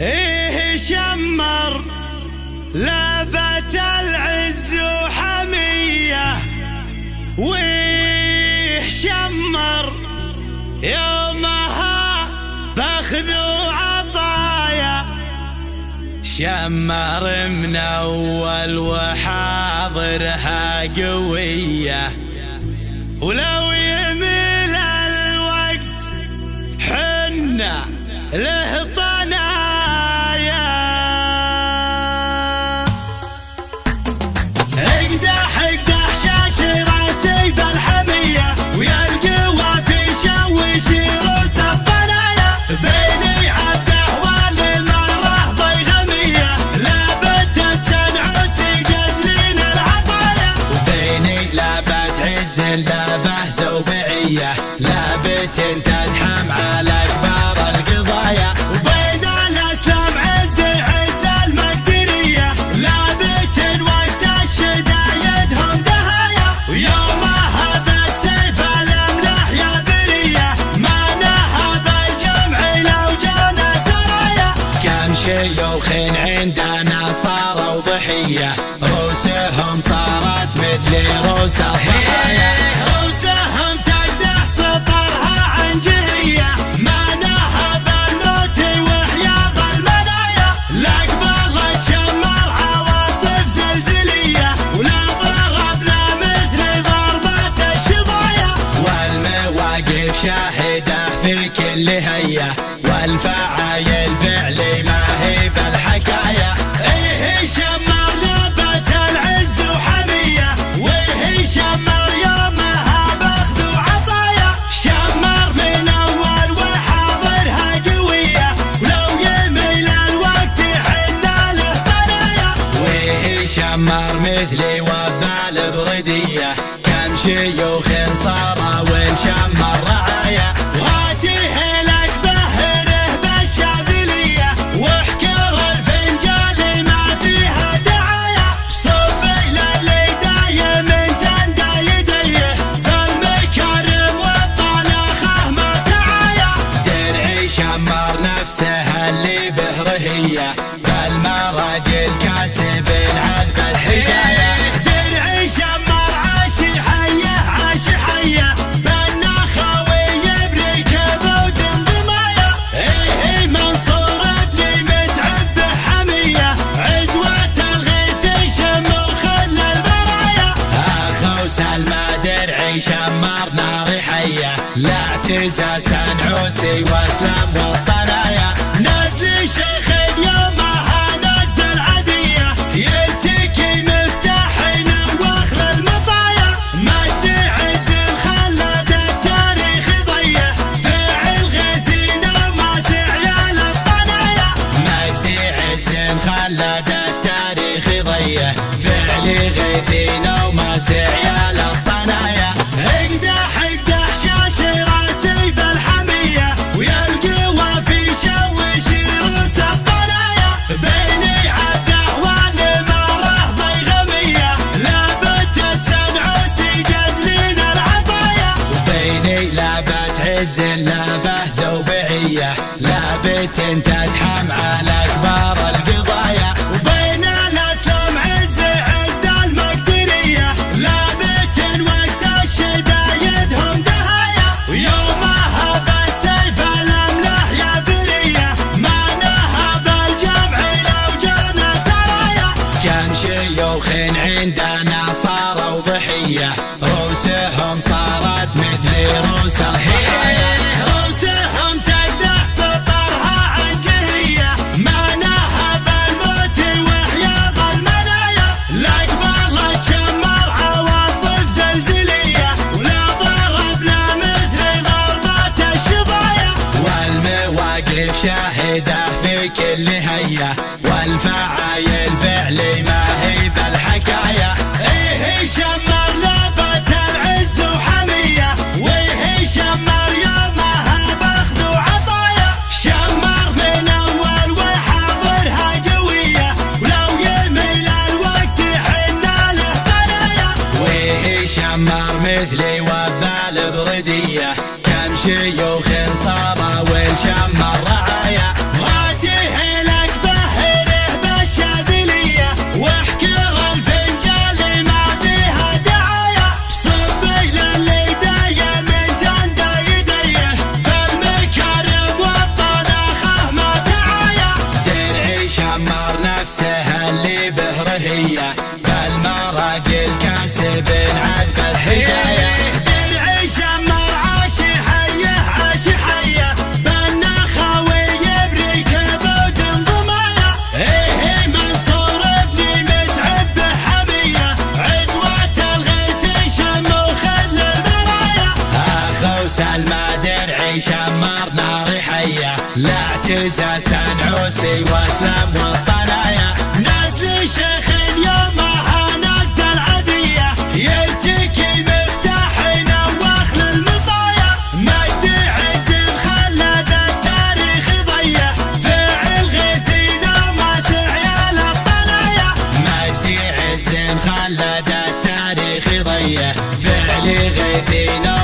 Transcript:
ايه شمر لابت العز وحمية، ويه شمر يومها باخذ وعطايا. شمر من اول وحاضرها قوية، ولو يميل الوقت حنا له طنايا. اقدح اقدح شاشي راسي بالحمية، ويا القوى في شوش روس الطنايا. بيني عبده والمرة ضيغمية، لابت السنعوسي جزلين العطايا. وبيني لابت عز لابه زوبعية، لابت تدحم على كبار القضايا. وبين الاسلام عز عز المقدرية، لابت وقت الشدايدهم دهايا. ويومها بالسيف الاملاح يا برية، ما نهب الجمع لو جانا سرايا. كم شيوخ عندنا صاروا ضحية، روسهم صارت مثل روس الضحايا. روسهم تقدح سطرها عن جهية، ما نهب الموت وحياض المنايا. لقبلت شمر عواصف زلزلية، ولا ضربنا مثل ضربة الشظايا. والمواقف شاهدة في كل هية، والفعايل فعلي ما هي بالحكاية. ايه شمر لابت العز وحمية، ويه شمر يومها باخذ وعطايا. شمر من اول وحاضرها قوية، ولو يميل الوقت حنا له طنايا. ويه شمر مثلي وبال بردية، كم شيوخ صار والشمر رعايا. غاتيه لك بهره بالشاذلية، واحكر الفنجال ما فيها دعايا. صبي للي دايم تندى يديه، بالمكرم والطلاخه ما تعايا. درعي شمر نفسه اللي بهرهية، بالمراجل كاسب عذب السجايا. درعي شمر عاشي حيه عاشي حيه، بالنخاوي يبري كبود ضمايا. ايه منصور ابني متعب حمية، عزوة الغيث يشم وخل البرايا. اخو سلمى درعي شمر نار حية، لا اعتزاز نعوسي واسلام والطنايا. نسل شيخ يومها نجد العدية، يلتقي مفتاحنا واخل المطايا. مجد عز خلد التاريخ ضيه، فعل غيثينا وماسع يا للطنايا. مجد عز خلد التاريخ ضيه، فعل غيثينا وماسع يا للطنايا. اقدح اقدح شاشي راسي بالحمية، ويا القوى في شوش روس الطنايا. بيني عبده والمرة ضيغمية، لابت السنعوسي جزلين العطايا. وبيني لابت عز لابه زوبعية، لابت تدحم على كبار القضايا. وبين الاسلام عز عز المقدرية، لابت وقت الشدايدهم دهايا. ويومها بالسيف الاملاح يا برية، ما نهب الجمع لو جانا سرايا. كم شيوخ عندنا صاروا ضحية، روسهم صارت مثل روس الضحايا. روسهم تقدح سطرها عن جهية، ما نهب الموت وحياض المنايا. لقبلت شمر عواصف زلزلية، ولا ضربنا مثل ضربة الشظايا. والمواقف شاهدة في كل هية، والفعايل فعلي ما هي بالحكاية. ايه شمر لابت العز وحمية، ويه شمر يومها باخذ وعطايا. شمر من اول وحاضرها قوية، ولو يميل الوقت حنا له طنايا. ويه شمر مثلي وبال بردية، كم شيوخ صار والشمر رعايا. غاتيه النار حية، لا اعتزاز عوسي واسلام والطنايا. نسل شيخ يومها نجد العدية، يلتقي مفتاحنا واخل المطايا. مجد عز خلد التاريخ ضيه، فعل غيثنا وماسع يا للطنايا. مجد عز خلد التاريخ ضيه، فعل غيثنا